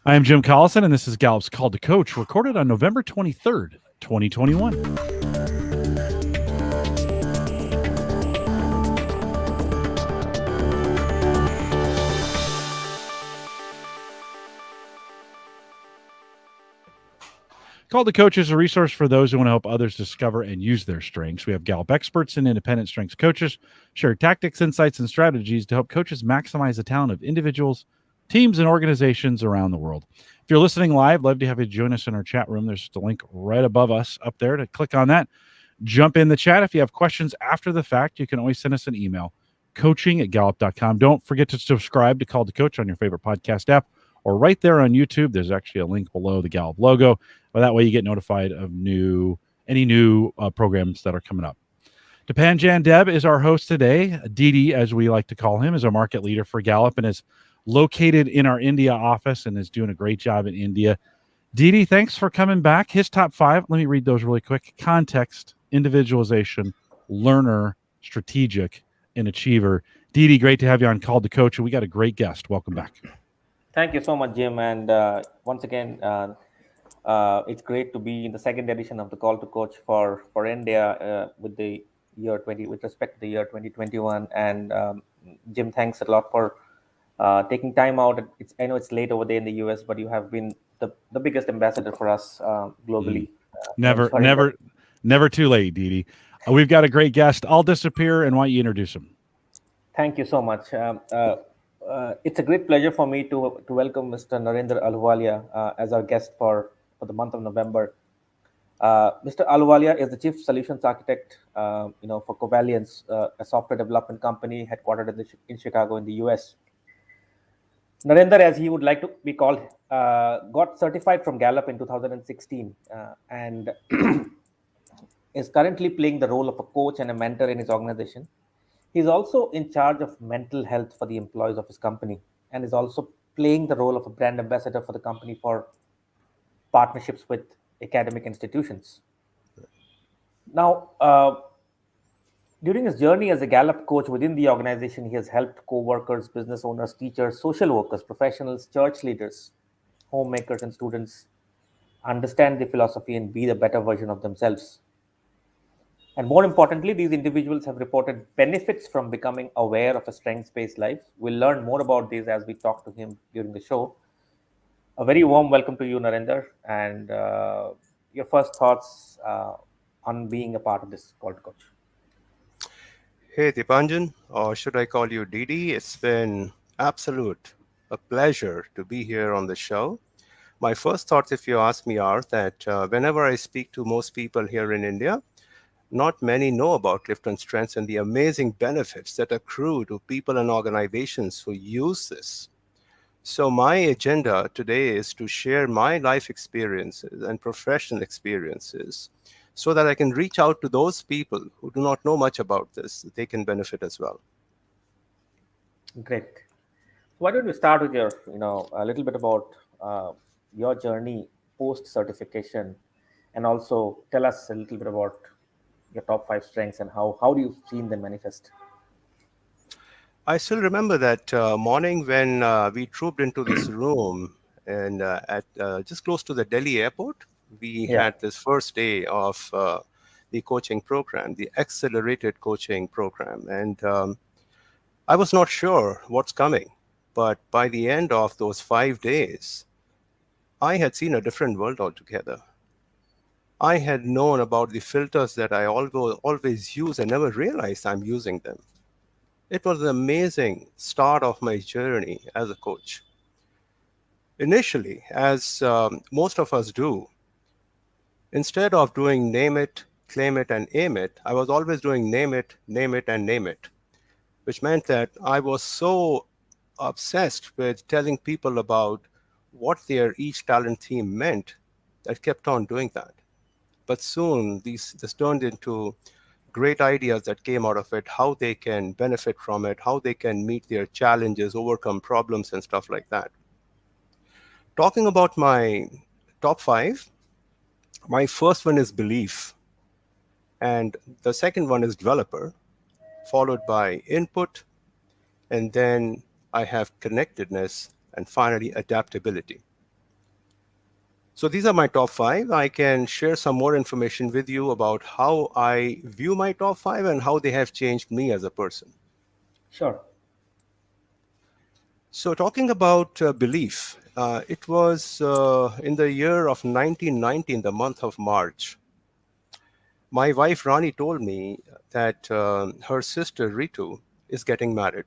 I am Jim Collison, and this is Gallup's Call to Coach, recorded on November 23rd, 2021. Call to Coach is a resource for those who want to help others discover and use their strengths. We have Gallup experts and independent strengths coaches share tactics, insights, and strategies to help coaches maximize the talent of individuals, teams, and organizations around the world. If you're listening live, love to have you join us in our chat room. There's just a link right above us up there to click on that. Jump in the chat. If you have questions after the fact, you can always send us an email, coaching@gallup.com. Don't forget to subscribe to Call to Coach on your favorite podcast app or right there on YouTube. There's actually a link below the Gallup logo. Well, that way you get notified of any new programs that are coming up. Dipanjan Deb is our host today. Didi, as we like to call him, is our market leader for Gallup and is located in our India office and is doing a great job in India. Didi, thanks for coming back. His top 5, let me read those really quick. Context, individualization, learner, strategic, and achiever. Didi, great to have you on Call to Coach. And we got a great guest. Welcome back. Thank you so much, Jim. And once again, it's great to be in the second edition of the Call to Coach for India with respect to the year 2021. And Jim, thanks a lot for taking time out. I know it's late over there in the US, but you have been the biggest ambassador for us globally. Never too late, Didi. We've got a great guest. I'll disappear, and why don't you introduce him? Thank you so much. It's a great pleasure for me to welcome Mr. Narinder Ahluwalia as our guest for the month of November. Mr. Ahluwalia is the Chief Solutions Architect, for Covalience, a software development company headquartered in Chicago in the US. Narendra, as he would like to be called, got certified from Gallup in 2016 and is currently playing the role of a coach and a mentor in his organization. He's also in charge of mental health for the employees of his company and is also playing the role of a brand ambassador for the company for partnerships with academic institutions. Now, during his journey as a Gallup coach within the organization, he has helped co-workers, business owners, teachers, social workers, professionals, church leaders, homemakers, and students understand the philosophy and be the better version of themselves. And more importantly, these individuals have reported benefits from becoming aware of a strengths-based life. We'll learn more about these as we talk to him during the show. A very warm welcome to you, Narendra, and your first thoughts on being a part of this Call to Coach. Hey, Dipanjan, or should I call you Didi? It's been a pleasure to be here on the show. My first thoughts, if you ask me, are that whenever I speak to most people here in India, not many know about CliftonStrengths and the amazing benefits that accrue to people and organizations who use this. So my agenda today is to share my life experiences and professional experiences so that I can reach out to those people who do not know much about this. They can benefit as well. Great. Why don't we start with your, a little bit about your journey post-certification, and also tell us a little bit about your top 5 strengths and how do you seen them manifest? I still remember that morning when we trooped into this room and at just close to the Delhi airport, we had this first day of the coaching program, the accelerated coaching program. And I was not sure what's coming, but by the end of those 5 days, I had seen a different world altogether. I had known about the filters that I always use and never realized I'm using them. It was an amazing start of my journey as a coach. Initially, as most of us do, instead of doing name it, claim it, and aim it, I was always doing name it, and name it, which meant that I was so obsessed with telling people about what their each talent theme meant that I kept on doing that. But soon this turned into great ideas that came out of it, how they can benefit from it, how they can meet their challenges, overcome problems, and stuff like that. Talking about my top 5, my first one is belief, and the second one is developer, followed by input, and then I have connectedness, and finally adaptability. So these are my top five. I can share some more information with you about how I view my top five and how they have changed me as a person. Sure. So talking about belief, it was in the year of 1990, in the month of March. My wife Rani told me that her sister Ritu is getting married.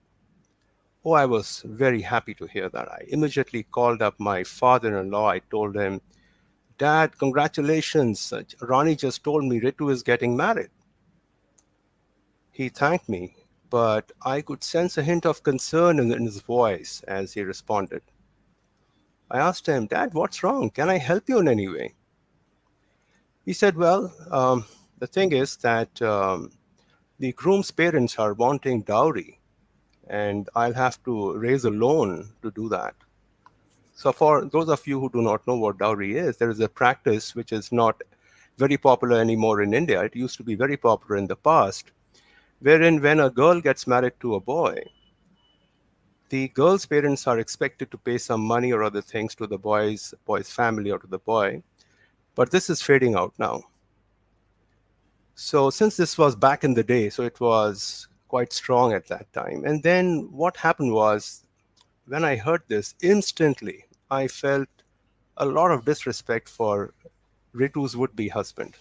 Oh, I was very happy to hear that. I immediately called up my father-in-law. I told him, Dad, congratulations. Rani just told me Ritu is getting married. He thanked me, but I could sense a hint of concern in his voice as he responded. I asked him, Dad, what's wrong? Can I help you in any way? He said, Well, the thing is that the groom's parents are wanting dowry, and I'll have to raise a loan to do that. So, for those of you who do not know what dowry is, there is a practice which is not very popular anymore in India. It used to be very popular in the past, wherein when a girl gets married to a boy, the girl's parents are expected to pay some money or other things to the boy's family or to the boy. But this is fading out now. So since this was back in the day, so it was quite strong at that time. And then what happened was, when I heard this, instantly I felt a lot of disrespect for Ritu's would-be husband.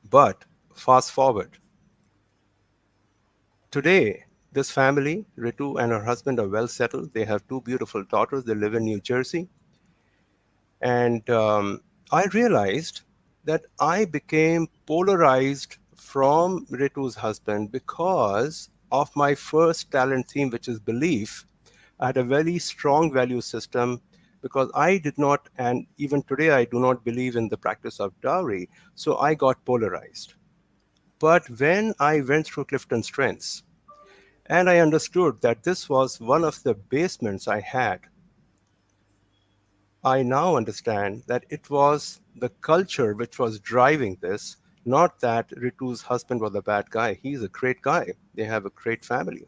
But fast forward, today, this family, Ritu and her husband, are well settled. They have two beautiful daughters. They live in New Jersey. And I realized that I became polarized from Ritu's husband because of my first talent theme, which is belief. I had a very strong value system because I did not, and even today, I do not believe in the practice of dowry. So I got polarized. But when I went through CliftonStrengths and I understood that this was one of the basements I had, I now understand that it was the culture which was driving this, not that Ritu's husband was a bad guy. He's a great guy. They have a great family.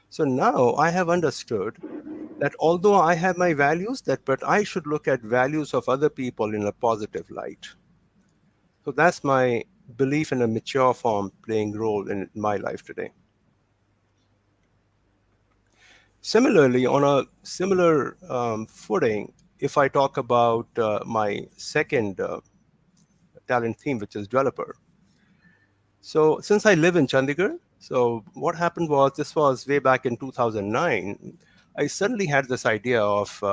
So now I have understood that although I have my values, but I should look at values of other people in a positive light. So that's my belief in a mature form playing role in my life today. Similarly, on a similar footing, if I talk about my second talent theme, which is developer. So since I live in Chandigarh, so what happened was, this was way back in 2009, I suddenly had this idea of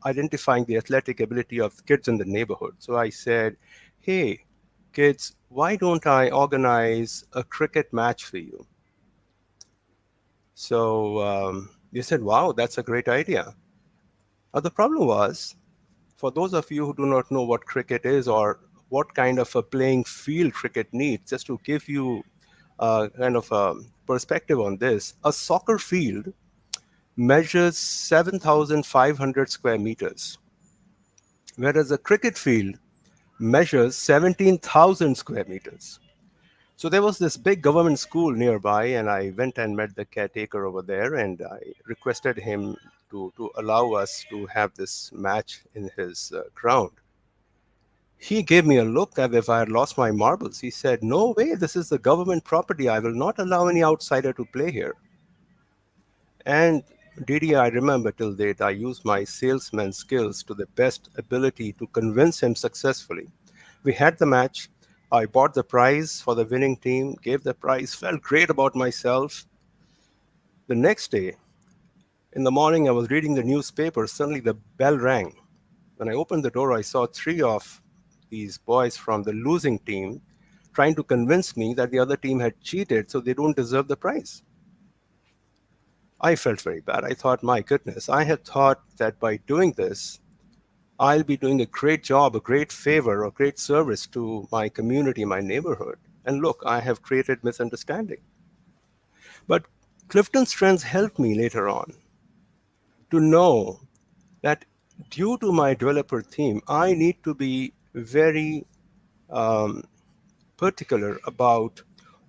identifying the athletic ability of kids in the neighborhood. So I said, hey, kids, why don't I organize a cricket match for you? So they said, wow, that's a great idea. Now, the problem was, for those of you who do not know what cricket is or what kind of a playing field cricket needs, just to give you kind of a perspective on this, a soccer field measures 7,500 square meters, whereas a cricket field measures 17,000 square meters. So there was this big government school nearby, and I went and met the caretaker over there, and I requested him to allow us to have this match in his ground. He gave me a look as if I had lost my marbles. He said, no way, this is the government property. I will not allow any outsider to play here. And Didi, I remember till date, I used my salesman skills to the best ability to convince him successfully. We had the match. I bought the prize for the winning team, gave the prize, felt great about myself. The next day, in the morning, I was reading the newspaper. Suddenly, the bell rang. When I opened the door, I saw three of these boys from the losing team trying to convince me that the other team had cheated, so they don't deserve the prize. I felt very bad. I thought, my goodness, I had thought that by doing this, I'll be doing a great job, a great favor, a great service to my community, my neighborhood. And look, I have created misunderstanding. But CliftonStrengths helped me later on to know that due to my developer theme, I need to be very particular about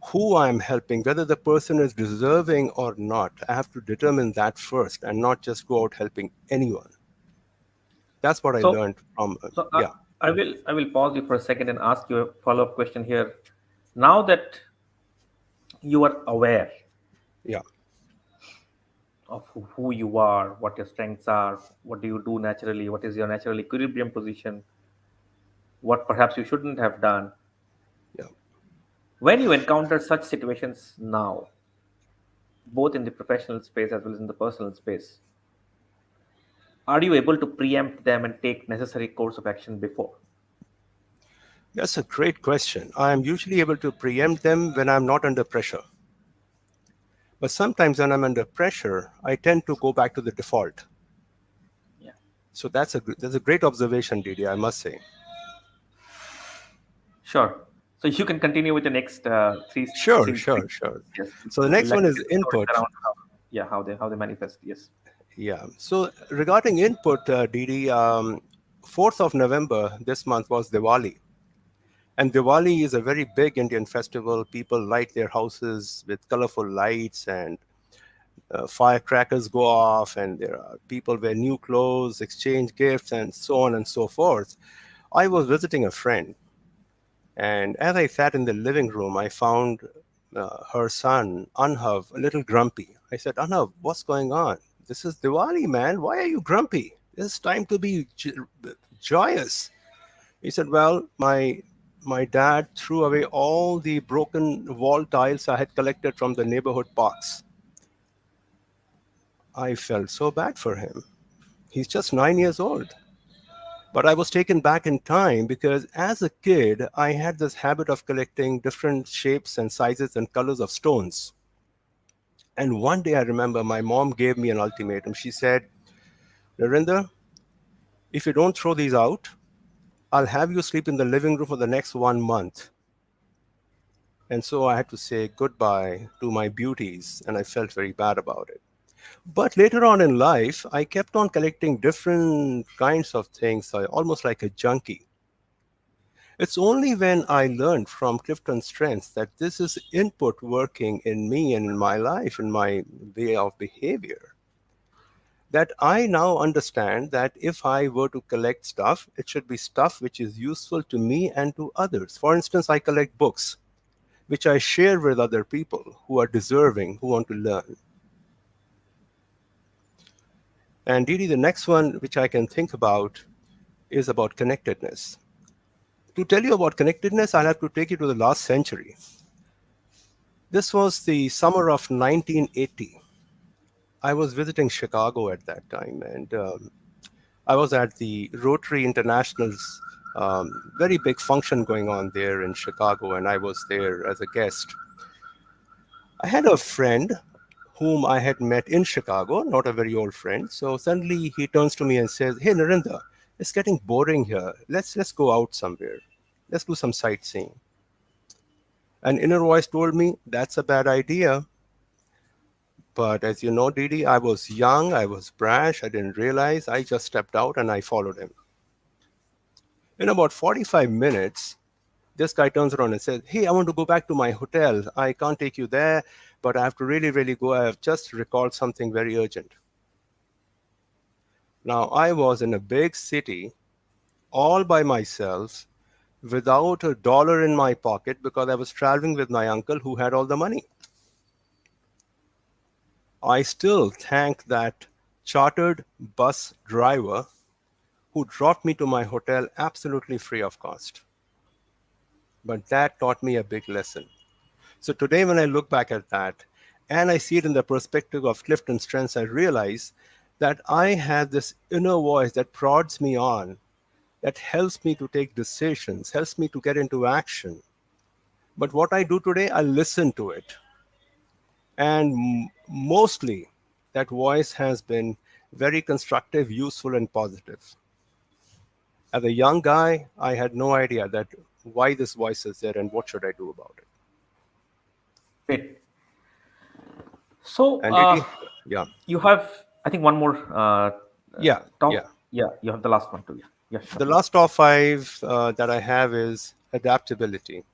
who I'm helping, whether the person is deserving or not. I have to determine that first and not just go out helping anyone. That's what I So, learned from, so yeah, I will pause you for a second and ask you a follow-up question here. Now that you are aware yeah. of who you are, what your strengths are, what do you do naturally, what is your natural equilibrium position, what perhaps you shouldn't have done. Yeah. When you encounter such situations now, both in the professional space as well as in the personal space, are you able to preempt them and take necessary course of action before? That's a great question. I am usually able to preempt them when I'm not under pressure. But sometimes when I'm under pressure, I tend to go back to the default. Yeah. So that's a great observation, Didi, I must say. Sure. So you can continue with the next Sure, three. sure, sure. Yes. So the next one is Legacy stories input. around how they manifest. Yes. Yeah. So regarding input, Didi, 4th of November this month was Diwali. And Diwali is a very big Indian festival. People light their houses with colorful lights, and firecrackers go off, and there are people wear new clothes, exchange gifts, and so on and so forth. I was visiting a friend, and as I sat in the living room, I found her son, Anhav, a little grumpy. I said, Anhav, what's going on? This is Diwali, man. Why are you grumpy? It's time to be joyous. He said, well, my dad threw away all the broken wall tiles I had collected from the neighborhood parks. I felt so bad for him. He's just 9 years old. But I was taken back in time because as a kid, I had this habit of collecting different shapes and sizes and colors of stones. And one day I remember my mom gave me an ultimatum. She said, Narendra, if you don't throw these out, I'll have you sleep in the living room for the next 1 month. And so I had to say goodbye to my beauties, and I felt very bad about it. But later on in life, I kept on collecting different kinds of things, almost like a junkie. It's only when I learned from CliftonStrengths that this is input working in me and in my life, in my way of behavior, that I now understand that if I were to collect stuff, it should be stuff which is useful to me and to others. For instance, I collect books, which I share with other people who are deserving, who want to learn. And Didi, the next one which I can think about is about connectedness. To tell you about connectedness, I'll have to take you to the last century. This was the summer of 1980. I was visiting Chicago at that time, and I was at the Rotary International's very big function going on there in Chicago, and I was there as a guest. I had a friend whom I had met in Chicago, not a very old friend. So suddenly he turns to me and says, "Hey, Narendra, it's getting boring here. Let's go out somewhere. Let's do some sightseeing." An inner voice told me that's a bad idea. But as you know, Didi, I was young, I was brash, I didn't realize. I just stepped out and I followed him. In about 45 minutes, this guy turns around and says, "Hey, I want to go back to my hotel. I can't take you there, but I have to really, really go. I have just recalled something very urgent." Now, I was in a big city all by myself without a dollar in my pocket because I was traveling with my uncle who had all the money. I still thank that chartered bus driver who dropped me to my hotel absolutely free of cost. But that taught me a big lesson. So today, when I look back at that and I see it in the perspective of CliftonStrengths, I realize that I have this inner voice that prods me on, that helps me to take decisions, helps me to get into action. But what I do today, I listen to it. And mostly, that voice has been very constructive, useful, and positive. As a young guy, I had no idea that why this voice is there and what should I do about it. Great. So And did he? Yeah, you have, I think, one more yeah, yeah. top. Yeah, you have the last one too. Yeah, yeah, sure. The last top five that I have is adaptability.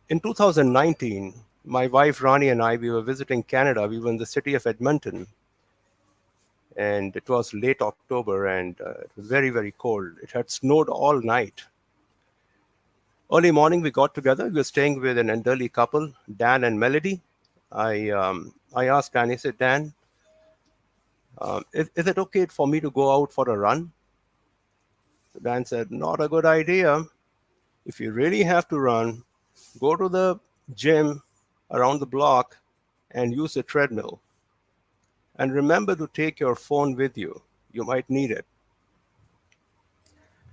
In 2019, my wife Rani and I, we were visiting Canada. We were in the city of Edmonton. and it was late October, and it was very, very cold. It had snowed all night. Early morning, we got together. We were staying with an elderly couple, Dan and Melody. I asked Dan, I said, Dan, is it okay for me to go out for a run? So Dan said, not a good idea. If you really have to run, go to the gym around the block and use the treadmill. And remember to take your phone with you. You might need it.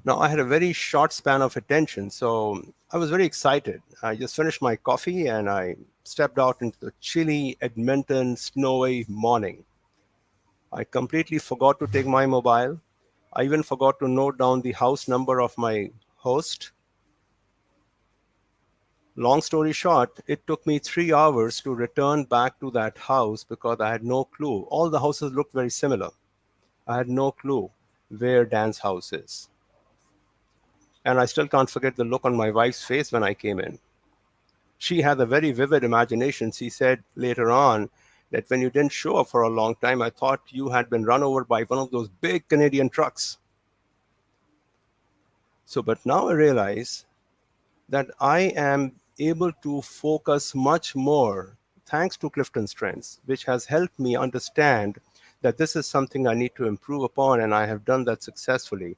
Now, I had a very short span of attention, so I was very excited. I just finished my coffee and I stepped out into the chilly Edmonton snowy morning. I completely forgot to take my mobile. I even forgot to note down the house number of my host. Long story short, it took me 3 hours to return back to that house because I had no clue. All the houses looked very similar. I had no clue where Dan's house is. And I still can't forget the look on my wife's face when I came in. She had a very vivid imagination. She said later on that when you didn't show up for a long time, I thought you had been run over by one of those big Canadian trucks. So, but now I realize that I am able to focus much more thanks to CliftonStrengths, which has helped me understand that this is something I need to improve upon, and I have done that successfully.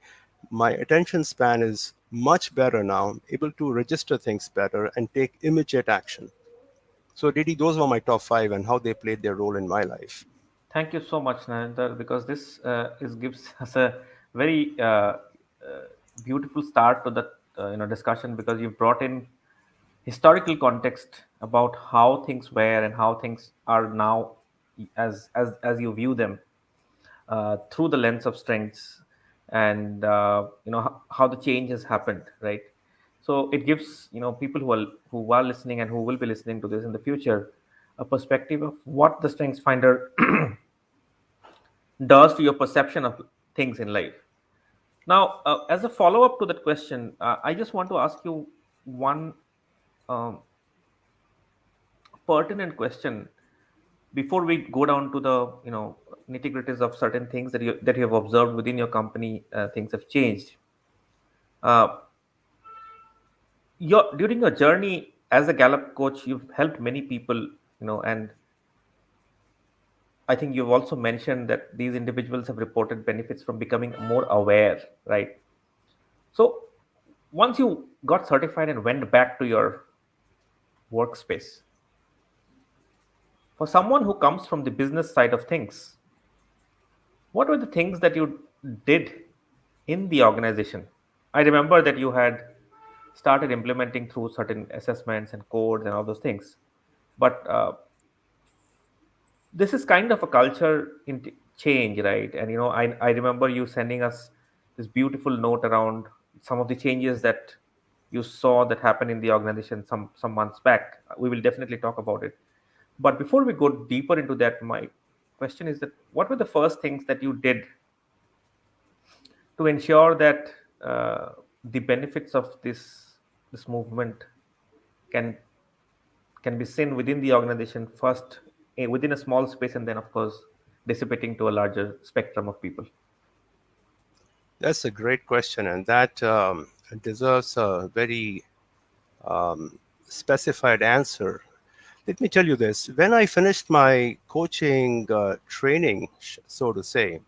My attention span is much better now, able to register things better and take immediate action. So, Didi, those were my top 5 and how they played their role in my life. Thank you so much, Narendra, because this gives us a very beautiful start to the discussion, because you've brought in historical context about how things were and how things are now, as you view them through the lens of strengths, and how the change has happened, right? So it gives people who are listening and who will be listening to this in the future a perspective of what the strengths finder does to your perception of things in life. Now, as a follow up to that question, I just want to ask you one um, pertinent question before we go down to the nitty gritties of certain things that you have observed within your company. Things have changed. Uh, during your journey as a Gallup coach, you've helped many people, and I think you've also mentioned that these individuals have reported benefits from becoming more aware, right? So once you got certified and went back to your workspace, for someone who comes from the business side of things, what were the things that you did in the organization? I remember that you had started implementing through certain assessments and codes and all those things, but this is kind of a culture change, right? And I remember you sending us this beautiful note around some of the changes that you saw that happened in the organization some months back. We will definitely talk about it, but before we go deeper into that, my question is that what were the first things that you did to ensure that the benefits of this movement can can be seen within the organization first, within a small space, and then of course dissipating to a larger spectrum of people? That's a great question, and that deserves a very specified answer. Let me tell you this. When I finished my coaching training, so to say,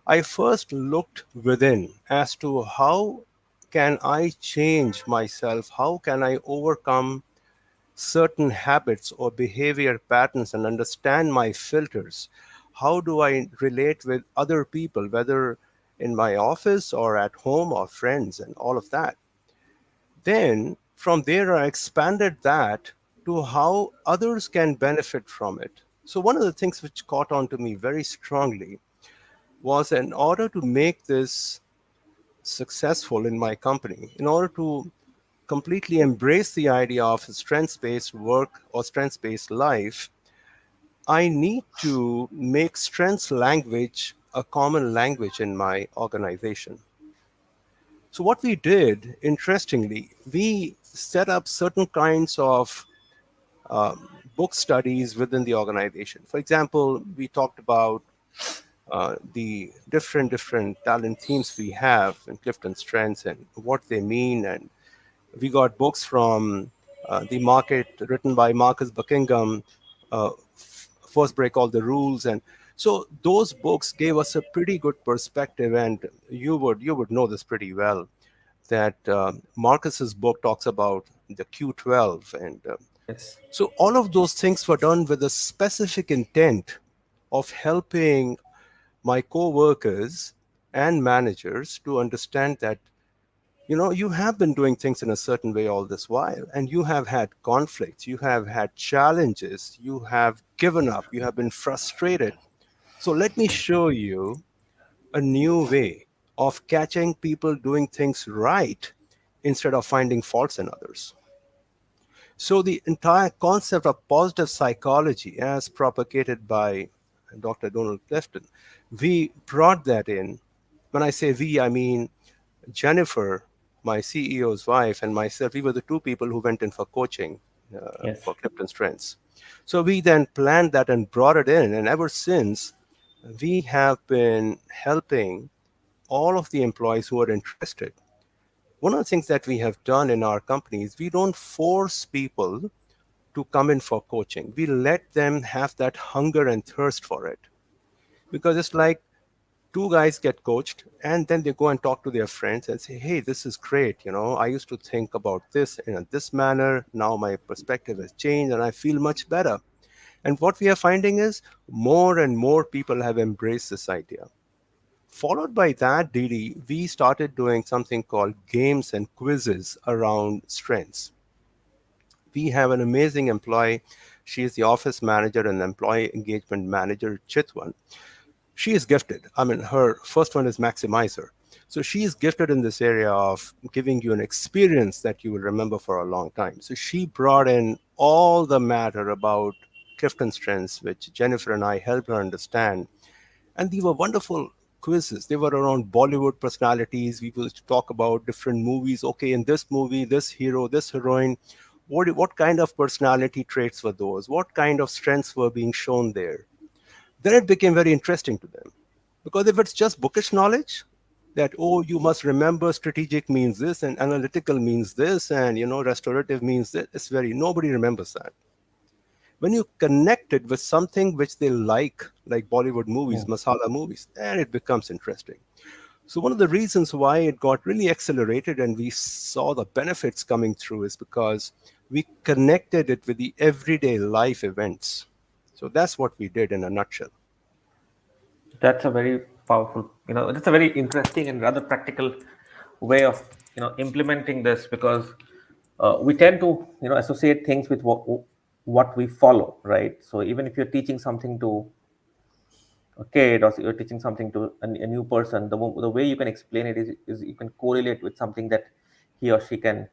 I first looked within as to how can I change myself? How can I overcome certain habits or behavior patterns and understand my filters? How do I relate with other people, whether in my office or at home or friends and all of that? Then from there, I expanded that to how others can benefit from it. So, one of the things which caught on to me very strongly was, in order to make this successful in my company, in order to completely embrace the idea of strengths based work or strengths based life, I need to make strengths language a common language in my organization. So, what we did, interestingly, we set up certain kinds of book studies within the organization. For example, we talked about the different talent themes we have in CliftonStrengths and what they mean. And we got books from The Market, written by Marcus Buckingham, First Break All the Rules. And so those books gave us a pretty good perspective. And you would know this pretty well, that Marcus's book talks about the Q12. And Yes. so all of those things were done with a specific intent of helping my co-workers and managers to understand that, you have been doing things in a certain way all this while, and you have had conflicts, you have had challenges, you have given up, you have been frustrated. So let me show you a new way of catching people doing things right instead of finding faults in others. So the entire concept of positive psychology, as propagated by Dr. Donald Clifton, we brought that in. When I say we, I mean Jennifer, my CEO's wife, and myself. We were the two people who went in for coaching Yes. for CliftonStrengths. So we then planned that and brought it in. And ever since, we have been helping all of the employees who are interested. One of the things that we have done in our company is we don't force people to come in for coaching. We let them have that hunger and thirst for it. Because it's like two guys get coached and then they go and talk to their friends and say, hey, this is great. I used to think about this in this manner. Now my perspective has changed and I feel much better. And what we are finding is more and more people have embraced this idea. Followed by that, Didi, we started doing something called games and quizzes around strengths. We have an amazing employee. She is the office manager and employee engagement manager, Chitwan. She is gifted. I mean, her first one is Maximizer. So she is gifted in this area of giving you an experience that you will remember for a long time. So she brought in all the matter about CliftonStrengths, which Jennifer and I helped her understand. And these were wonderful quizzes. They were around Bollywood personalities. We used to talk about different movies. Okay, in this movie, this hero, this heroine, what kind of personality traits were those? What kind of strengths were being shown there? Then it became very interesting to them. Because if it's just bookish knowledge, that, oh, you must remember strategic means this and analytical means this and, restorative means that, nobody remembers that. When you connect it with something which they like Bollywood movies, Mm. masala movies, then it becomes interesting. So one of the reasons why it got really accelerated and we saw the benefits coming through is because we connected it with the everyday life events. So that's what we did in a nutshell. That's a very powerful, that's a very interesting and rather practical way of, implementing this, because we tend to, associate things with what we follow, right? So even if you're teaching something to a kid, or you're teaching something to a new person, the way you can explain it is you can correlate with something that he or she can,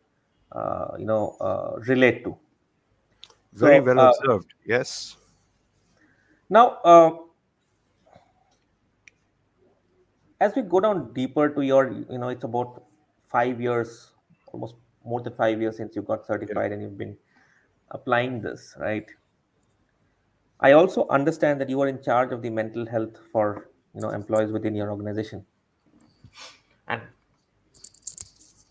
relate to. Very So well observed. Yes. now, as we go down deeper to your, it's about 5 years, almost more than 5 years since you got Yeah. certified and you've been applying this, right? I also understand that you are in charge of the mental health for, employees within your organization, and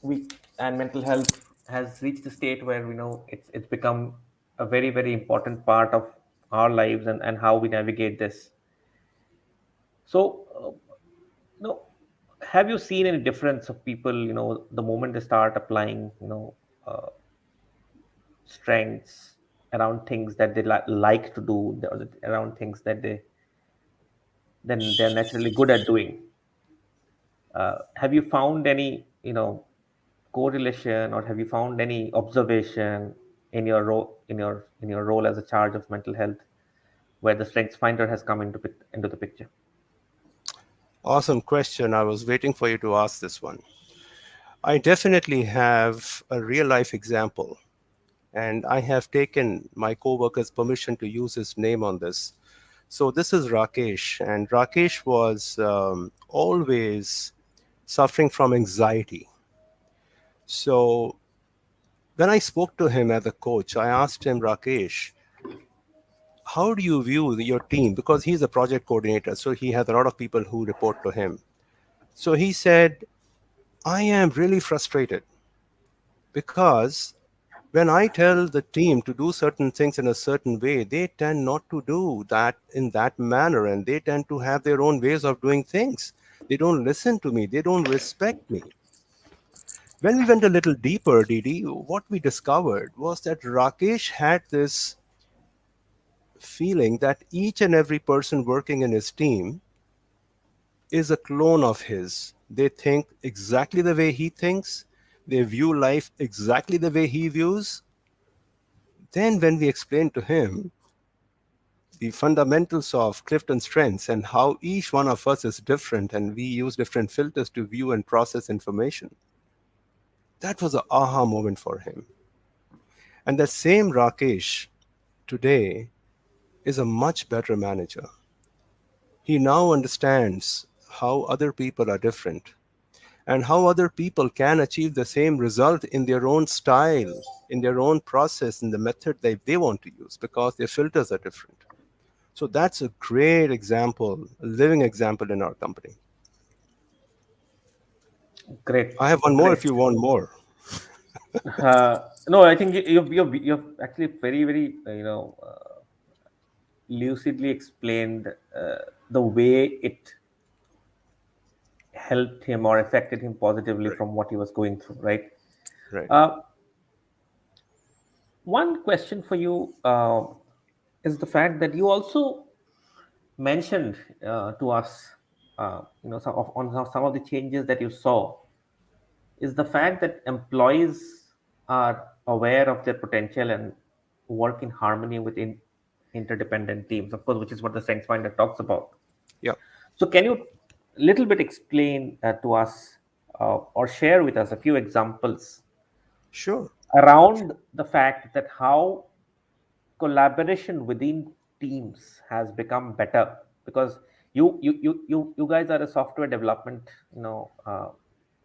we and mental health has reached a state where, it's become a very, very important part of our lives, and how we navigate this. So, you know, have you seen any difference of people, the moment they start applying, uh, strengths around things that they like to do, or around things that they're naturally good at doing? Have you found any, correlation, or have you found any observation in your role, in your role as a charge of mental health, where the strengths finder has come into the picture? Awesome question. I was waiting for you to ask this one. I definitely have a real life example, and I have taken my coworker's permission to use his name on this. So this is Rakesh, and Rakesh was always suffering from anxiety. So when I spoke to him as a coach, I asked him, Rakesh, how do you view your team? Because he's a project coordinator, so he has a lot of people who report to him. So he said, I am really frustrated because when I tell the team to do certain things in a certain way, they tend not to do that in that manner, and they tend to have their own ways of doing things. They don't listen to me, they don't respect me. When we went a little deeper, Didi, what we discovered was that Rakesh had this feeling that each and every person working in his team is a clone of his. They think exactly the way he thinks, they view life exactly the way he views. Then, when we explained to him the fundamentals of CliftonStrengths and how each one of us is different and we use different filters to view and process information, that was an aha moment for him. And that same Rakesh today is a much better manager. He now understands how other people are different and how other people can achieve the same result in their own style, in their own process, in the method that they want to use because their filters are different. So that's a great example, a living example in our company. Great, I have one more great. if you want more. No, I think you've actually very lucidly explained the way it helped him or affected him positively Right, from what he was going through, right? right. uh, One question for you is the fact that you also mentioned to us, some of the changes that you saw is the fact that employees are aware of their potential and work in harmony within interdependent teams, of course, which is what the Strengths Finder talks about. Yeah, So, can you little bit explain to us or share with us a few examples sure. around the fact that how collaboration within teams has become better? Because you guys are a software development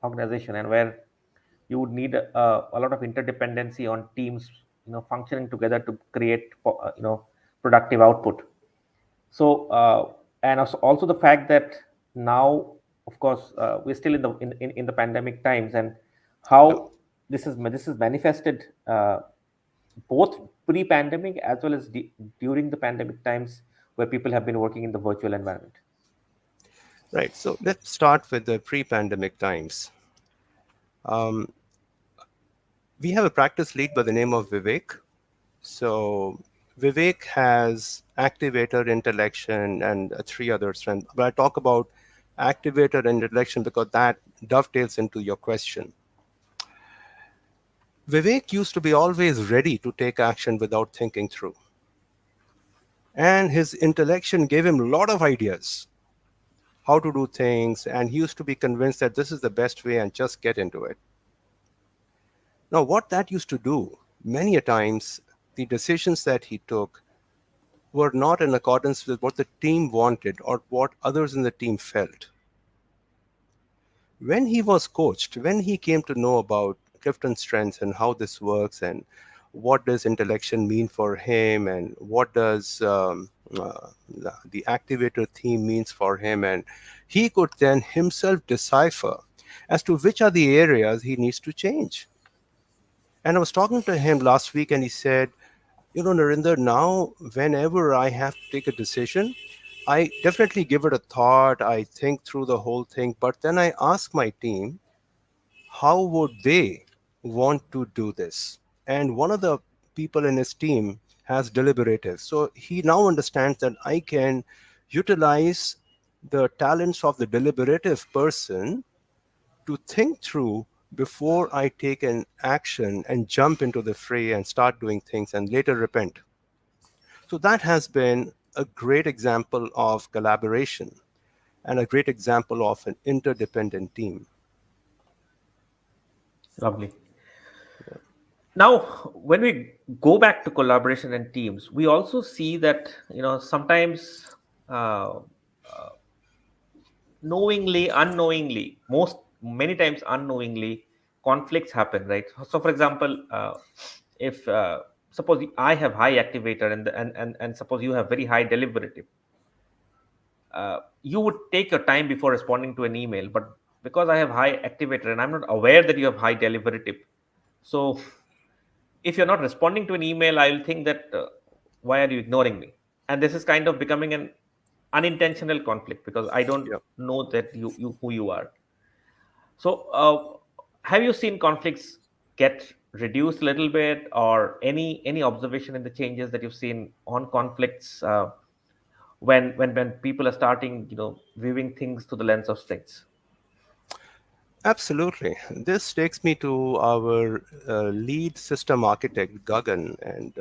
organization, and where you would need a lot of interdependency on teams functioning together to create productive output. So and also the fact that now, of course, we're still in the pandemic times, and Yeah, how this is manifested both pre-pandemic as well as during the pandemic times, where people have been working in the virtual environment. right. So let's start with the pre pandemic times. Um, we have a practice lead by the name of Vivek. So Vivek has activator, intellection, and three other strengths. But I talk about activator and intellection because that dovetails into your question. Vivek used to be always ready to take action without thinking through. And his intellection gave him a lot of ideas how to do things, and he used to be convinced that this is the best way and just get into it. Now, what that used to do, many a times, the decisions that he took were not in accordance with what the team wanted or what others in the team felt. When he was coached, when he came to know about CliftonStrengths and how this works and what does intellection mean for him and what does the activator theme means for him, and he could then himself decipher as to which are the areas he needs to change. And I was talking to him last week and he said, Narinder, now whenever I have to take a decision, I definitely give it a thought. I think through the whole thing, but then I ask my team, how would they want to do this? And one of the people in his team has deliberative. So he now understands that I can utilize the talents of the deliberative person to think through before I take an action and jump into the fray and start doing things and later repent. So that has been a great example of collaboration and a great example of an interdependent team. Lovely. Now, when we go back to collaboration and teams, we also see that sometimes uh, knowingly, unknowingly, many times unknowingly, conflicts happen, right? So, for example, if suppose I have high activator and suppose you have very high deliberative, you would take your time before responding to an email. But because I have high activator and I'm not aware that you have high deliberative, so if you're not responding to an email, I will think that why are you ignoring me? And this is kind of becoming an unintentional conflict because I don't Yeah. know that you who you are. So, have you seen conflicts get reduced a little bit, or any observation in the changes that you've seen on conflicts when people are starting, viewing things through the lens of strengths? Absolutely. This takes me to our lead system architect, Gagan. And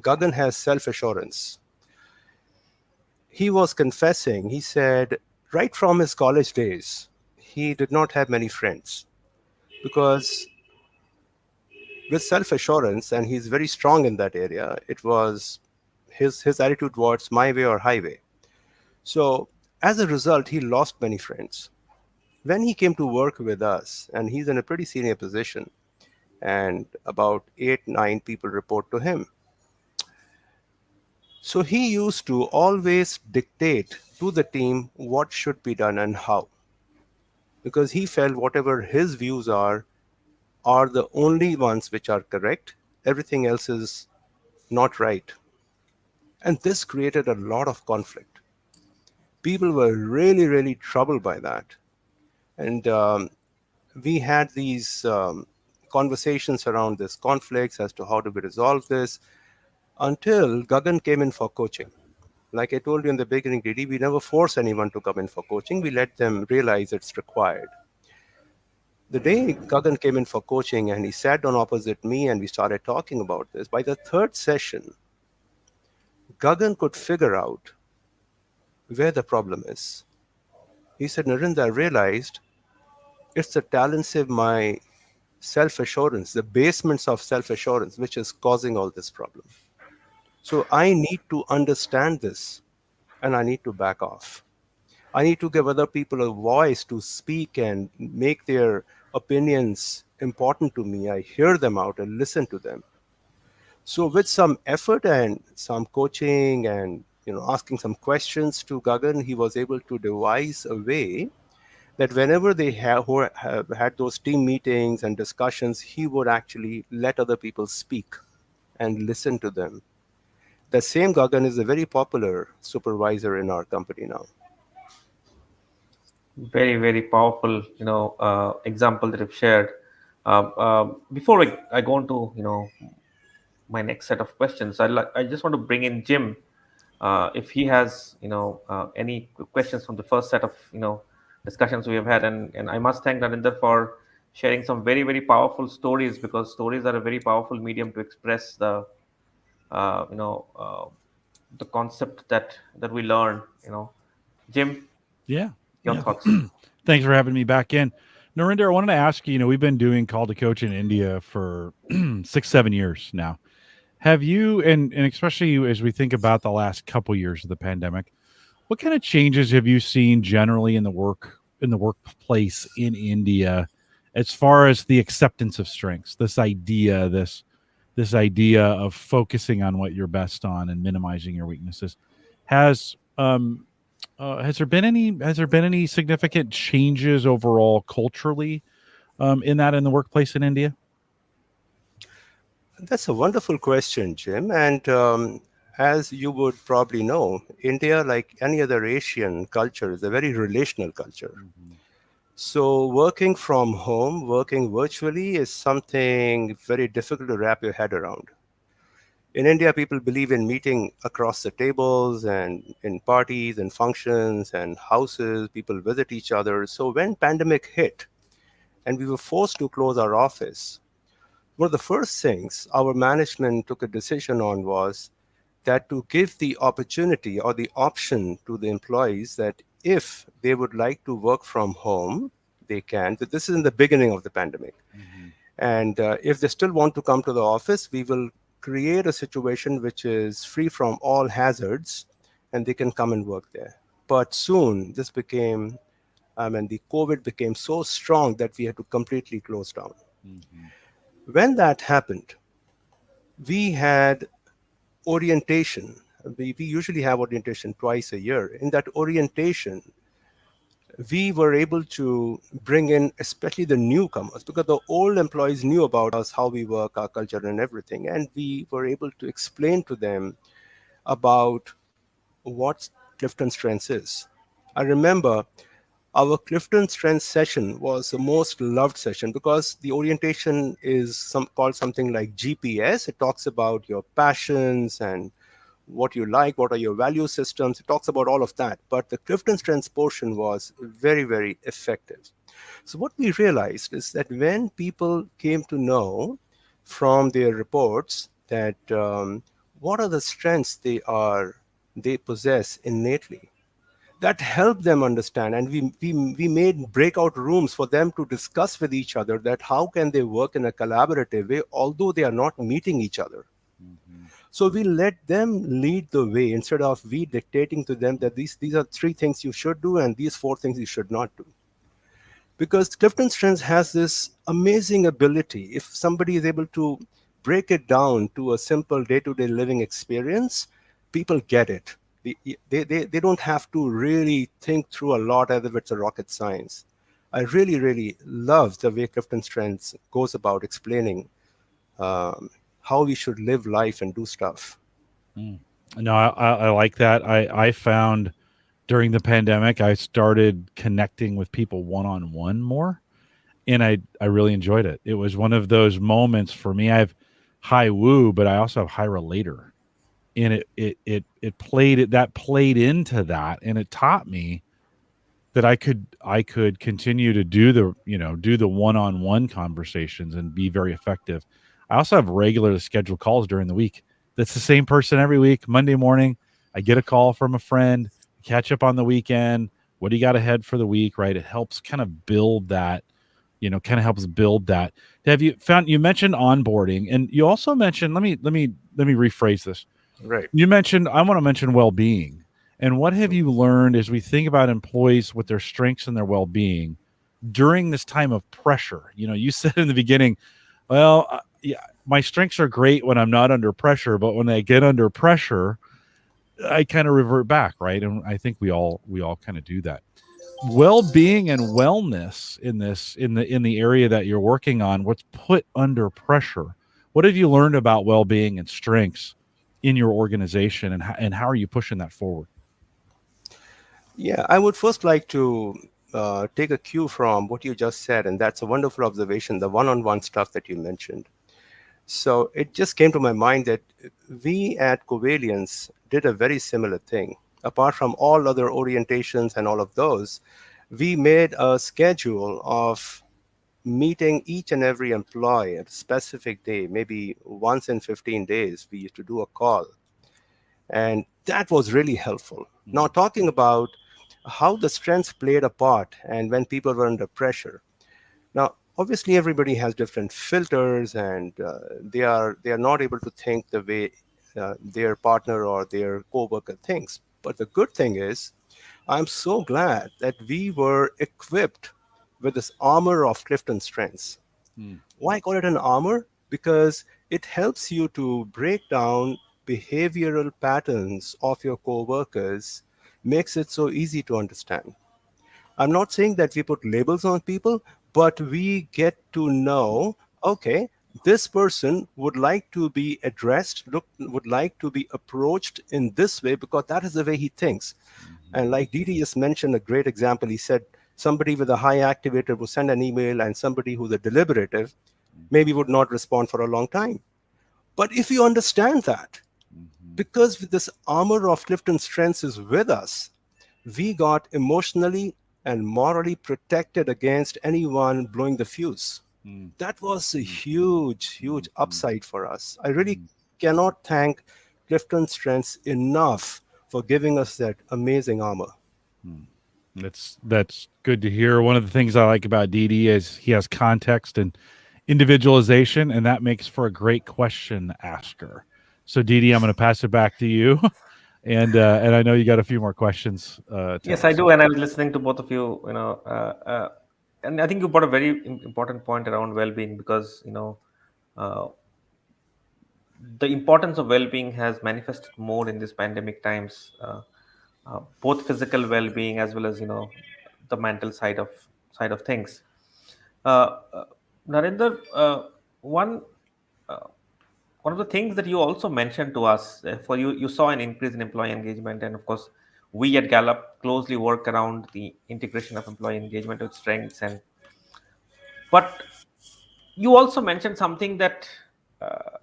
Gagan has self assurance. He was confessing, he said, right from his college days, he did not have many friends because with self assurance, and he's very strong in that area, it was his attitude was my way or highway. So as a result, he lost many friends. When he came to work with us, and he's in a pretty senior position, and about 8, 9 people report to him. So he used to always dictate to the team what should be done and how, because he felt whatever his views are the only ones which are correct. Everything else is not right. And this created a lot of conflict. People were really, really troubled by that. And we had these conversations around this conflicts as to how do we resolve this until Gagan came in for coaching. Like I told you in the beginning, Didi, we never force anyone to come in for coaching. We let them realize it's required. The day Gagan came in for coaching and he sat down opposite me and we started talking about this, by the third session, Gagan could figure out where the problem is. He said, Narendra, I realized it's the talents of my self assurance, the basements of self assurance, which is causing all this problem. So I need to understand this and I need to back off. I need to give other people a voice to speak and make their opinions important to me. I hear them out and listen to them. So with some effort and some coaching and asking some questions to Gagan, he was able to devise a way that whenever they have had those team meetings and discussions, he would actually let other people speak and listen to them. The same Gagan is a very popular supervisor in our company now. Very, very powerful, example that you've shared. Before I go on to, my next set of questions, I just want to bring in Jim, if he has, any questions from the first set of, discussions we have had. And I must thank Narendra for sharing some very, very powerful stories, because stories are a very powerful medium to express uh, you know, uh, the concept that we learn. Jim, Yeah. your Yeah. thoughts? Thanks for having me back in. Narinder, I wanted to ask you, we've been doing Call to Coach in India for 6, 7 years now. Have you, and especially as we think about the last couple years of the pandemic, what kind of changes have you seen generally in the workplace in India as far as the acceptance of strengths, this idea of focusing on what you're best on and minimizing your weaknesses? Has there been any significant changes overall culturally in the workplace in India? That's a wonderful question, Jim. And as you would probably know, India, like any other Asian culture, is a very relational culture. Mm-hmm. So, working from home, working virtually is something very difficult to wrap your head around. In India, people believe in meeting across the tables and in parties and functions and houses. People visit each other. So, when pandemic hit and we were forced to close our office, one of the first things our management took a decision on was that to give the opportunity or the option to the employees that if they would like to work from home, they can. But this is in the beginning of the pandemic. Mm-hmm. And if they still want to come to the office, we will create a situation which is free from all hazards and they can come and work there. But soon this became, the COVID became so strong that we had to completely close down. Mm-hmm. When that happened, we had orientation. We usually have orientation twice a year. In that orientation, we were able to bring in especially the newcomers, because the old employees knew about us, how we work, our culture, and everything. And we were able to explain to them about what CliftonStrengths is. I remember our CliftonStrengths session was the most loved session because the orientation is called something like GPS. It talks about your passions and what you like, what are your value systems. It talks about all of that. But the CliftonStrengths portion was very, very effective. So what we realized is that when people came to know from their reports that what are the strengths they possess innately, that helped them understand, and we made breakout rooms for them to discuss with each other that how can they work in a collaborative way although they are not meeting each other. Mm-hmm. So we let them lead the way instead of we dictating to them that these are three things you should do and these four things you should not do. Because CliftonStrengths has this amazing ability. If somebody is able to break it down to a simple day-to-day living experience, people get it. They don't have to really think through a lot as if it's a rocket science. I really, really love the way CliftonStrengths goes about explaining how we should live life and do stuff. Mm. No, I like that. I found during the pandemic, I started connecting with people one on one more, and I really enjoyed it. It was one of those moments for me. I have high woo, but I also have high relator, and it played it that played into that, and it taught me that I could continue to do the one on one conversations and be very effective. I also have regular scheduled calls during the week. That's the same person every week. Monday morning, I get a call from a friend, catch up on the weekend. What do you got ahead for the week? Right? It helps kind of build that. Kind of helps build that. Have you found? You mentioned onboarding, and you also mentioned. Let me rephrase this. Right. You mentioned, I want to mention well-being. And what have you learned as we think about employees with their strengths and their well-being during this time of pressure? You said in the beginning, well, yeah, my strengths are great when I'm not under pressure, but when I get under pressure, I kind of revert back, right? And I think we all kind of do that. Well-being and wellness in the area that you're working on, what's put under pressure. What have you learned about well-being and strengths in your organization, and how are you pushing that forward? Yeah, I would first like to take a cue from what you just said, and that's a wonderful observation, the one on one stuff that you mentioned. So it just came to my mind that we at Covalience did a very similar thing. Apart from all other orientations and all of those, we made a schedule of meeting each and every employee at a specific day, maybe once in 15 days. We used to do a call, and that was really helpful. Now, talking about how the strengths played a part and when people were under pressure. Now, obviously, everybody has different filters, and they are not able to think the way their partner or their coworker thinks. But the good thing is, I'm so glad that we were equipped with this armor of CliftonStrengths. Mm, Why call it an armor? Because it helps you to break down behavioral patterns of your coworkers, makes it so easy to understand. I'm not saying that we put labels on people, but we get to know, okay, this person would like to be addressed, would like to be approached in this way because that is the way he thinks. And like Didi just mentioned a great example, he said somebody with a high activator will send an email and somebody who's a deliberative maybe would not respond for a long time. But if you understand that, because this armor of CliftonStrengths is with us, we got emotionally and morally protected against anyone blowing the fuse. mm, That was a huge, huge upside for us. I really cannot thank CliftonStrengths enough for giving us that amazing armor. mm. That's good to hear. One of the things I like about DD is he has context and individualization, and that makes for a great question asker. So, DD, I'm going to pass it back to you, and I know you got a few more questions to Yes, I ask. do, and I was listening to both of you. And I think you brought a very important point around well-being because uh, the importance of well-being has manifested more in these pandemic times, both physical well-being as well as the mental side of things. Uh, uh, Narendra, one uh, one of the things that you also mentioned to us, for you saw an increase in employee engagement, and of course we at Gallup closely work around the integration of employee engagement with strengths. And but you also mentioned something that uh,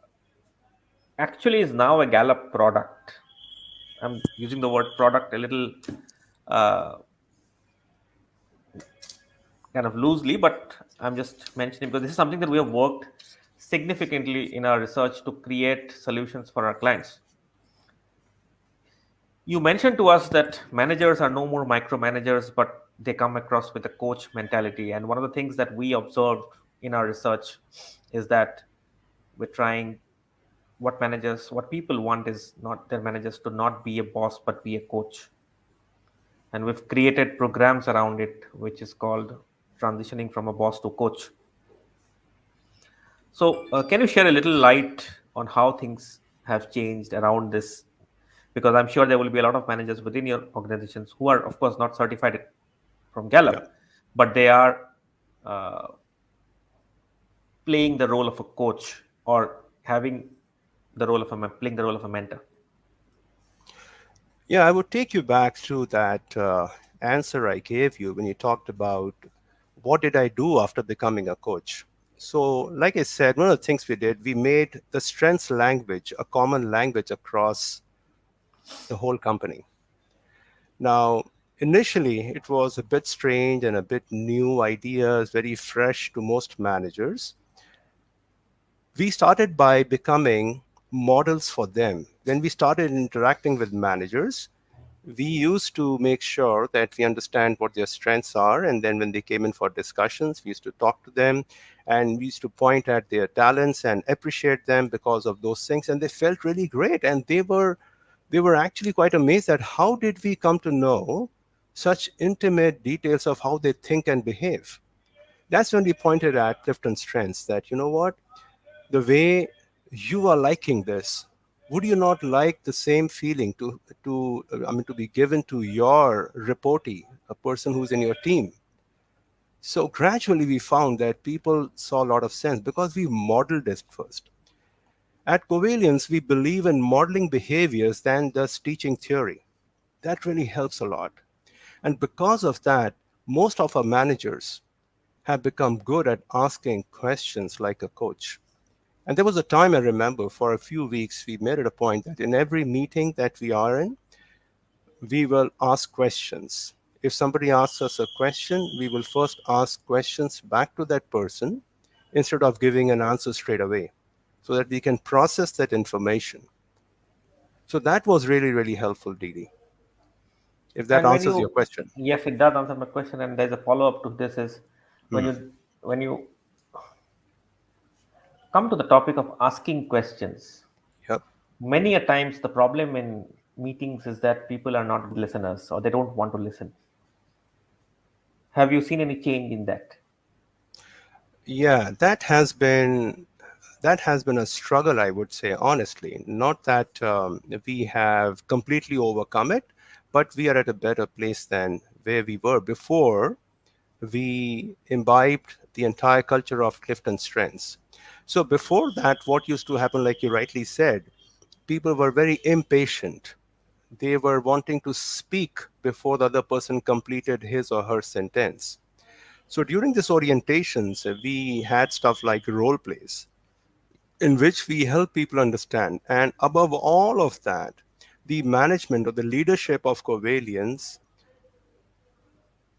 actually is now a Gallup product. I'm using the word product a little uh, kind of loosely, but I'm just mentioning because this is something that we have worked significantly in our research to create solutions for our clients. You mentioned to us that managers are no more micromanagers, but they come across with a coach mentality. And one of the things that we observed in our research is that we're trying what people want is not their managers to not be a boss, but be a coach. And we've created programs around it, which is called transitioning from a boss to coach. So, can you share a little light on how things have changed around this? Because I'm sure there will be a lot of managers within your organizations who are, of course, not certified from Yeah. Gallup, but they are uh, playing the role of a coach or having playing the role of a mentor. Yeah, I would take you back to that answer I gave you when you talked about what did I do after becoming a coach. So, like I said, one of the things we did, we made the strengths language a common language across the whole company. Now, initially, it was a bit strange and a bit new ideas, very fresh to most managers. We started by becoming models for them. When we started interacting with managers, we used to make sure that we understand what their strengths are. And then when they came in for discussions, we used to talk to them and we used to point at their talents and appreciate them because of those things. And they felt really great. And they were actually quite amazed at how did we come to know such intimate details of how they think and behave. That's when we pointed at CliftonStrengths that, you know what, the way you are liking this, would you not like the same feeling to be given to your reportee, a person who's in your team? So gradually we found that people saw a lot of sense because we modeled it first. At Covalience, we believe in modeling behaviors than just teaching theory. That really helps a lot. And because of that, most of our managers have become good at asking questions like a coach. And there was a time I remember for a few weeks, we made it a point that in every meeting that we are in, we will ask questions. If somebody asks us a question, we will first ask questions back to that person instead of giving an answer straight away so that we can process that information. So that was really, really helpful, Didi, if that And when answers your you, question. yes, it does answer my question. And there's a follow up to this is when Hmm. you come to the topic of asking questions. Yep. Many a times the problem in meetings is that people are not listeners or they don't want to listen. Have you seen any change in that? Yeah, that has been a struggle, I would say, honestly. Not that we have completely overcome it, but we are at a better place than where we were before we imbibed the entire culture of CliftonStrengths. So before that, what used to happen, like you rightly said, people were very impatient. They were wanting to speak before the other person completed his or her sentence. So during this orientations, we had stuff like role plays in which we help people understand. And above all of that, the management or the leadership of Covalience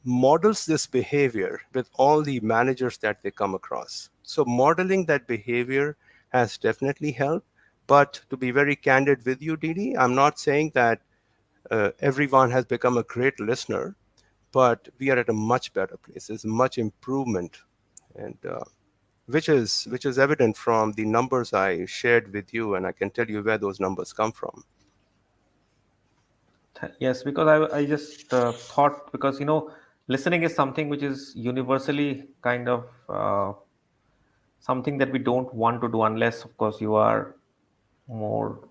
models this behavior with all the managers that they come across. So modeling that behavior has definitely helped. But to be very candid with you, Didi, I'm not saying that everyone has become a great listener, but we are at a much better place. There's much improvement, and which is evident from the numbers I shared with you, and I can tell you where those numbers come from. Yes, because I just thought, because listening is something which is universally kind of something that we don't want to do unless, of course, you are more,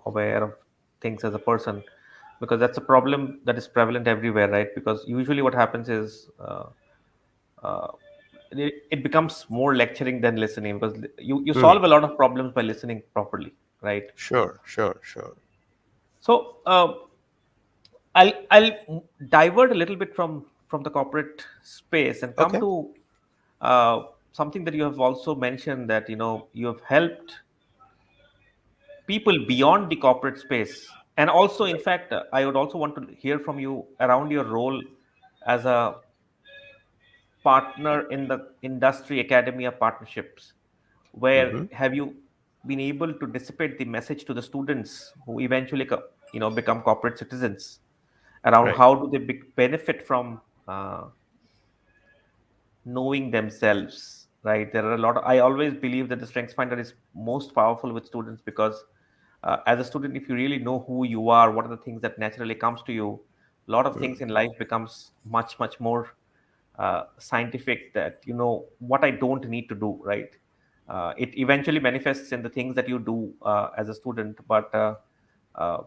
aware of things as a person, because that's a problem that is prevalent everywhere, right? Because usually what happens is uh, it becomes more lecturing than listening, because you Hmm. solve a lot of problems by listening properly, right? Sure, sure, sure. So I'll divert a little bit from the corporate space and come Okay. to uh, something that you have also mentioned, that you have helped people beyond the corporate space. And also, in fact, I would also want to hear from you around your role as a partner in the industry academia partnerships. Where Hmm. have you been able to dissipate the message to the students who eventually become corporate citizens, around Right. how do they benefit from knowing themselves, right? There are a lot of, I always believe that the strengths finder is most powerful with students, because as a student, if you really know who you are, what are the things that naturally comes to you, a lot of things Mm. in life becomes much more scientific, that what I don't need to do, right? It eventually manifests in the things that you do as a student. But uh,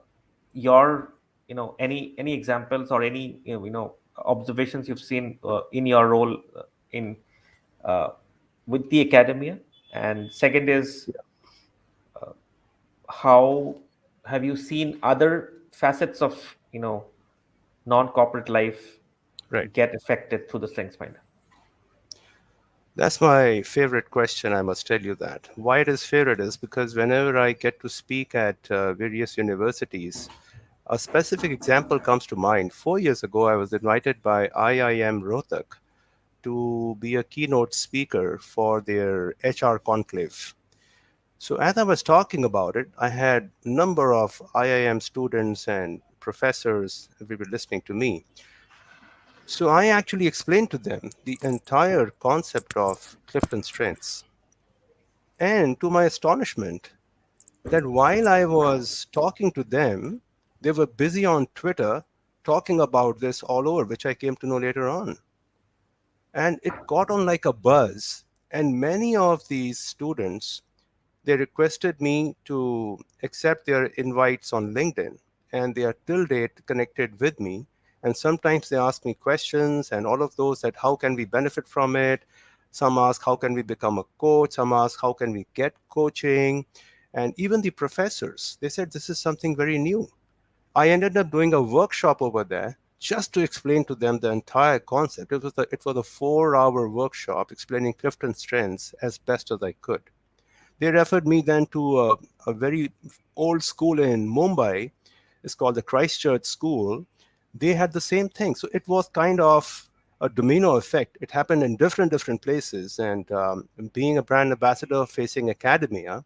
your any examples or any observations you've seen in your role in uh, with the academia. And second is, how have you seen other facets of non-corporate life Right. get affected through the strengths finder? That's my favorite question, I must tell you that. Why it is favorite is because whenever I get to speak at various universities, a specific example comes to mind. 4 years ago, I was invited by IIM Rohtak to be a keynote speaker for their HR conclave. So as I was talking about it, I had a number of IIM students and professors who were listening to me. So I actually explained to them the entire concept of Clifton Strengths. And to my astonishment, that while I was talking to them, they were busy on Twitter talking about this all over, which I came to know later on. And it got on like a buzz. And many of these students, they requested me to accept their invites on LinkedIn, and they are till date connected with me. And sometimes they ask me questions and all of those, that how can we benefit from it? Some ask, how can we become a coach? Some ask, how can we get coaching? And even the professors, they said this is something very new. I ended up doing a workshop over there just to explain to them the entire concept. It was a 4 hour workshop explaining Clifton Strengths as best as I could. They referred me then to a very old school in Mumbai. It's called the Christchurch School. They had the same thing. So it was kind of a domino effect. It happened in different places. And being a brand ambassador facing academia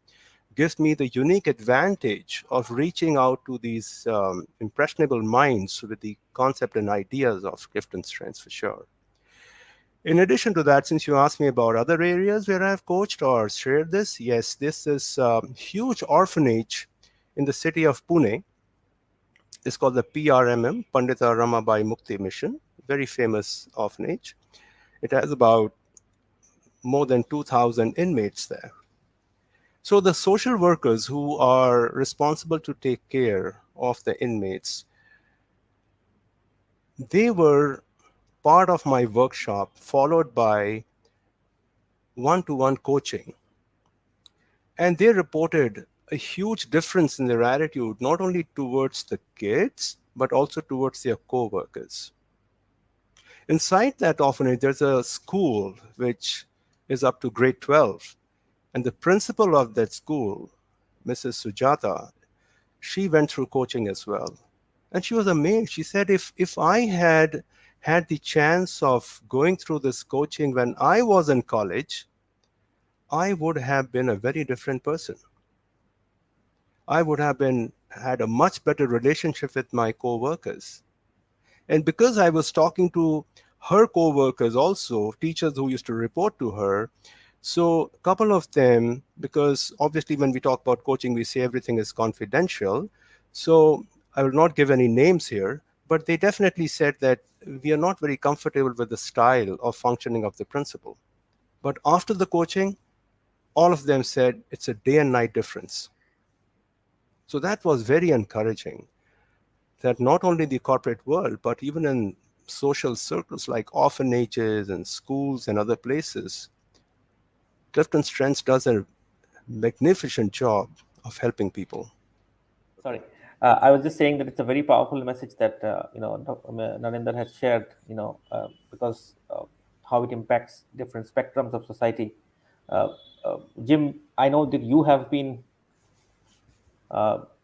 gives me the unique advantage of reaching out to these impressionable minds with the concept and ideas of Clifton Strengths for sure. In addition to that, since you asked me about other areas where I've coached or shared this, yes, this is a huge orphanage in the city of Pune. It's called the PRMM, Pandita Ramabai Mukti Mission, very famous orphanage. It has about more than 2,000 inmates there. So the social workers who are responsible to take care of the inmates, they were part of my workshop, followed by one-to-one coaching. And they reported a huge difference in their attitude, not only towards the kids, but also towards their co-workers. Inside that orphanage, there's a school which is up to grade 12. And the principal of that school, Mrs. Sujata, she went through coaching as well. And she was amazed. She said, if I had had the chance of going through this coaching when I was in college, I would have been a very different person. I would have had a much better relationship with my co-workers. And because I was talking to her co-workers also, teachers who used to report to her, so a couple of them, because obviously when we talk about coaching, we say everything is confidential. So I will not give any names here, but they definitely said that we are not very comfortable with the style of functioning of the principal. But after the coaching, all of them said it's a day and night difference. So that was very encouraging, that not only in the corporate world, but even in social circles like orphanages and schools and other places, CliftonStrengths does a magnificent job of helping people. Sorry, I was just saying that it's a very powerful message that Narendra has shared. Because how it impacts different spectrums of society. Jim, I know that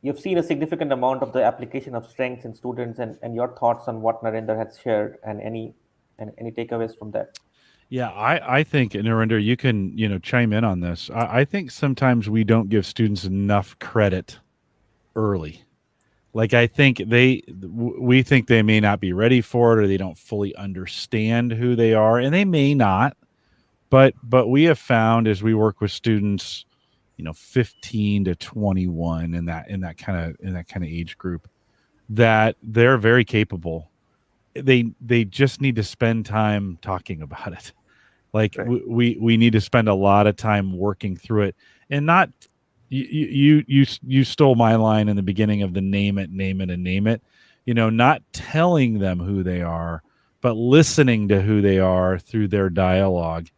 you've seen a significant amount of the application of strengths in students, and your thoughts on what Narendra has shared, and any takeaways from that. Yeah, I think, Narinder, you can, chime in on this. I think sometimes we don't give students enough credit early. Like, I think we think they may not be ready for it, or they don't fully understand who they are, and they may not. But we have found, as we work with students, 15 to 21 in that kind of age group, that they're very capable. They just need to spend time talking about it. Like, Right. we need to spend a lot of time working through it, and not you stole my line in the beginning of the name it, and name it. Not telling them who they are, but listening to who they are through their dialogue.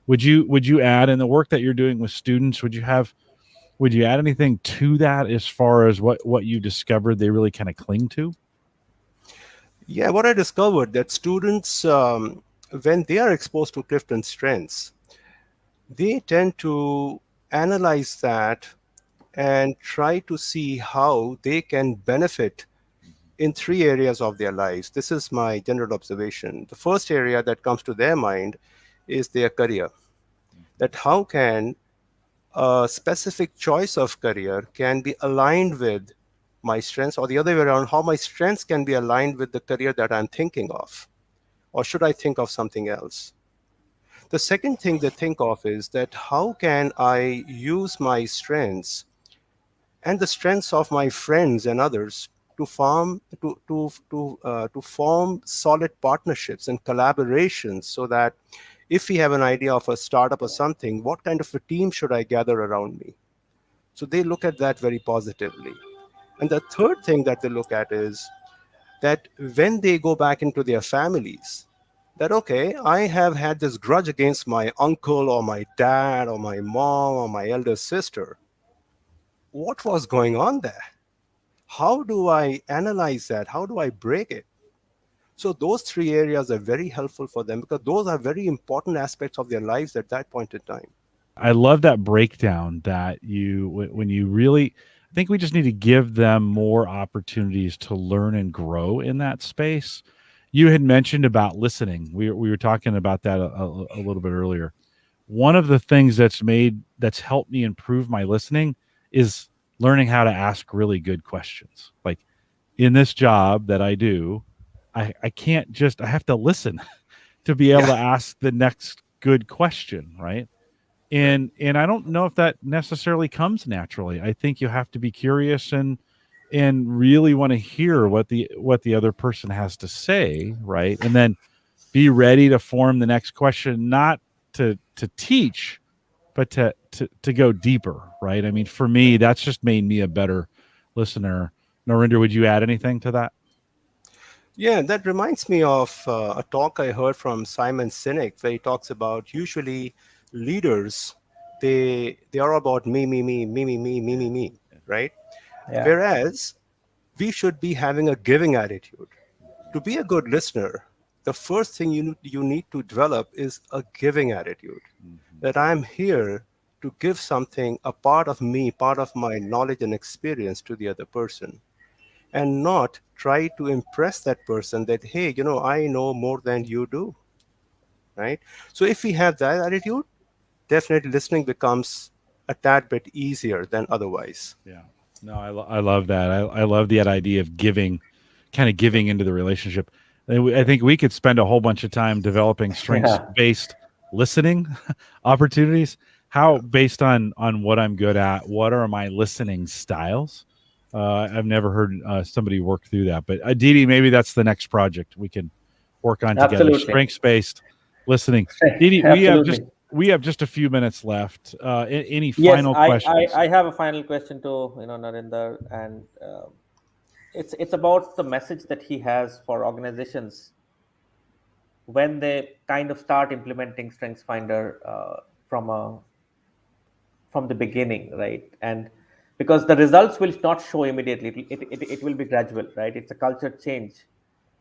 Would you add, in the work that you're doing with students, would you add anything to that as far as what you discovered they really kind of cling to? Yeah, what I discovered that students, when they are exposed to CliftonStrengths, they tend to analyze that and try to see how they can benefit in 3 areas of their lives. This is my general observation. The first area that comes to their mind is their career. That how can a specific choice of career can be aligned with my strengths, or the other way around, how my strengths can be aligned with the career that I'm thinking of, or should I think of something else? The second thing they think of is that how can I use my strengths and the strengths of my friends and others to form solid partnerships and collaborations, so that if we have an idea of a startup or something, what kind of a team should I gather around me? So they look at that very positively. And the third thing that they look at is that when they go back into their families, that, okay, I have had this grudge against my uncle or my dad or my mom or my elder sister. What was going on there? How do I analyze that? How do I break it? So those 3 areas are very helpful for them, because those are very important aspects of their lives at that point in time. I love that breakdown that when you really, I think we just need to give them more opportunities to learn and grow in that space. You had mentioned about listening. We were talking about that a little bit earlier. One of the things that's helped me improve my listening is learning how to ask really good questions. Like, in this job that I do, I can't just, I have to listen to be able to ask the next good question, right? And I don't know if that necessarily comes naturally. I think you have to be curious and really want to hear what the other person has to say, right? And then be ready to form the next question, not to teach, but to go deeper, right? I mean, for me, that's just made me a better listener. Narinder, would you add anything to that? Yeah, that reminds me of a talk I heard from Simon Sinek, where he talks about usually leaders, they are about me, right? Yeah. Whereas we should be having a giving attitude. To be a good listener, the first thing you need to develop is a giving attitude. That I'm here to give something, a part of me, part of my knowledge and experience to the other person, and not try to impress that person that, hey, I know more than you do, right? So if we have that attitude, definitely listening becomes a tad bit easier than otherwise. Yeah. No, I love that. I love that idea of giving into the relationship. I think we could spend a whole bunch of time developing strengths-based listening opportunities. How, based on what I'm good at, what are my listening styles? I've never heard somebody work through that. But Aditi, maybe that's the next project we can work on together. Absolutely. Strengths-based listening. Aditi, Absolutely. we have just a few minutes left. Any Yes, final questions? I have a final question to Narendra, and it's about the message that he has for organizations when they kind of start implementing StrengthsFinder from the beginning, right? And because the results will not show immediately, it will be gradual, right? It's a culture change,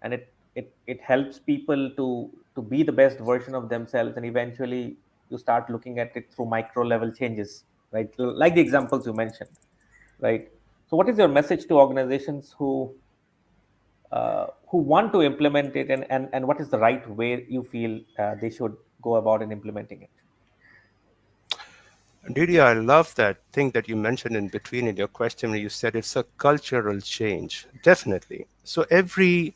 and it helps people to be the best version of themselves, and eventually you start looking at it through micro level changes, right? Like the examples you mentioned, right? So, what is your message to organizations who want to implement it, and what is the right way you feel they should go about in implementing it? Didi, I love that thing that you mentioned in between in your question where you said it's a cultural change. Definitely. So every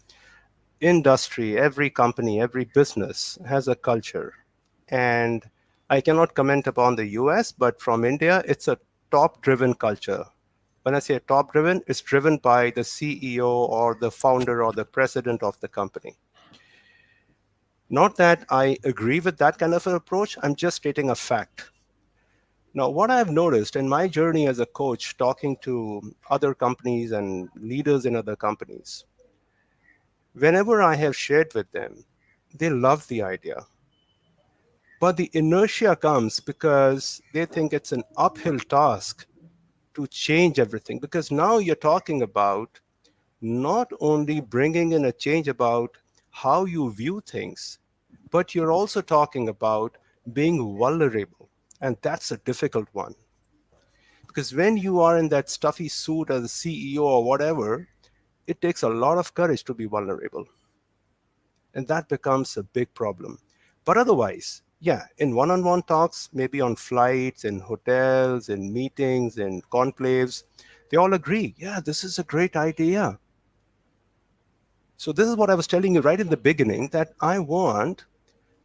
industry, every company, every business has a culture. And I cannot comment upon the US, but from India, it's a top driven culture. When I say top driven, it's driven by the CEO or the founder or the president of the company. Not that I agree with that kind of an approach, I'm just stating a fact. Now, what I've noticed in my journey as a coach, talking to other companies and leaders in other companies, whenever I have shared with them, they love the idea. But the inertia comes because they think it's an uphill task to change everything. Because now you're talking about not only bringing in a change about how you view things, but you're also talking about being vulnerable. And that's a difficult one. Because when you are in that stuffy suit as a CEO or whatever, it takes a lot of courage to be vulnerable. And that becomes a big problem. But otherwise, yeah, in one on one talks, maybe on flights, in hotels, in meetings, in conclaves, they all agree, yeah, this is a great idea. So, this is what I was telling you right in the beginning, that I want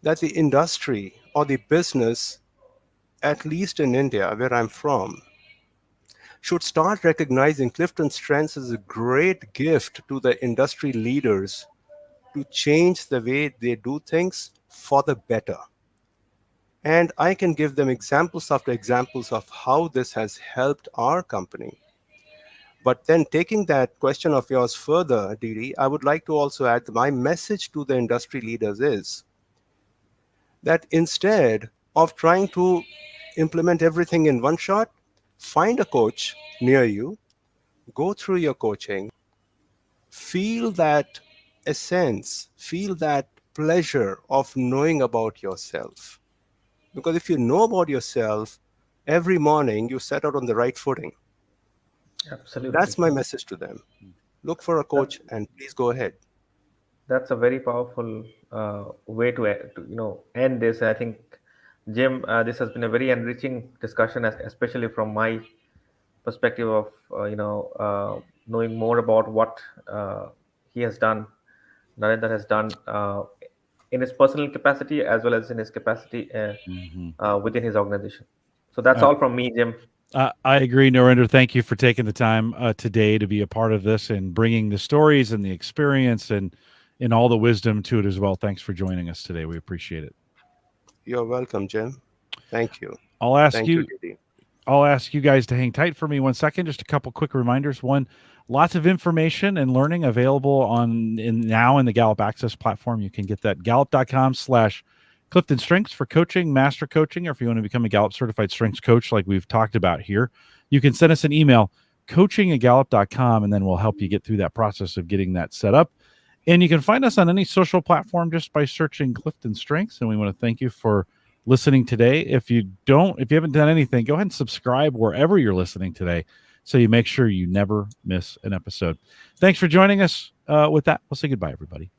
that the industry or the business, at least in India, where I'm from, should start recognizing CliftonStrengths as a great gift to the industry leaders to change the way they do things for the better. And I can give them examples after examples of how this has helped our company. But then taking that question of yours further, Didi, I would like to also add my message to the industry leaders is that instead of trying to implement everything in one shot, find a coach near you, go through your coaching, feel that essence, feel that pleasure of knowing about yourself. Because if you know about yourself, every morning you set out on the right footing. Absolutely. That's my message to them. Look for a That, coach and please go ahead. that's a very powerful way end this. I think, Jim, this has been a very enriching discussion, especially from my perspective of knowing more about what he has done, Narendra has done in his personal capacity as well as in his capacity within his organization. So that's Uh, all from me, Jim. I agree, Narinder. Thank you for taking the time today to be a part of this and bringing the stories and the experience and all the wisdom to it as well. Thanks for joining us today. We appreciate it. You're welcome, Jim. Thank you. I'll ask Thank you, you. Didi. I'll ask you guys to hang tight for me 1 second. Just a couple quick reminders. One, lots of information and learning available now in the Gallup Access platform. You can get that gallup.com/CliftonStrengths for coaching, master coaching, or if you want to become a Gallup certified strengths coach like we've talked about here, you can send us an email, coaching@gallup.com, and then we'll help you get through that process of getting that set up. And you can find us on any social platform just by searching Clifton Strengths. And we want to thank you for listening today. If you haven't done anything, go ahead and subscribe wherever you're listening today so you make sure you never miss an episode. Thanks for joining us. With that, we'll say goodbye, everybody.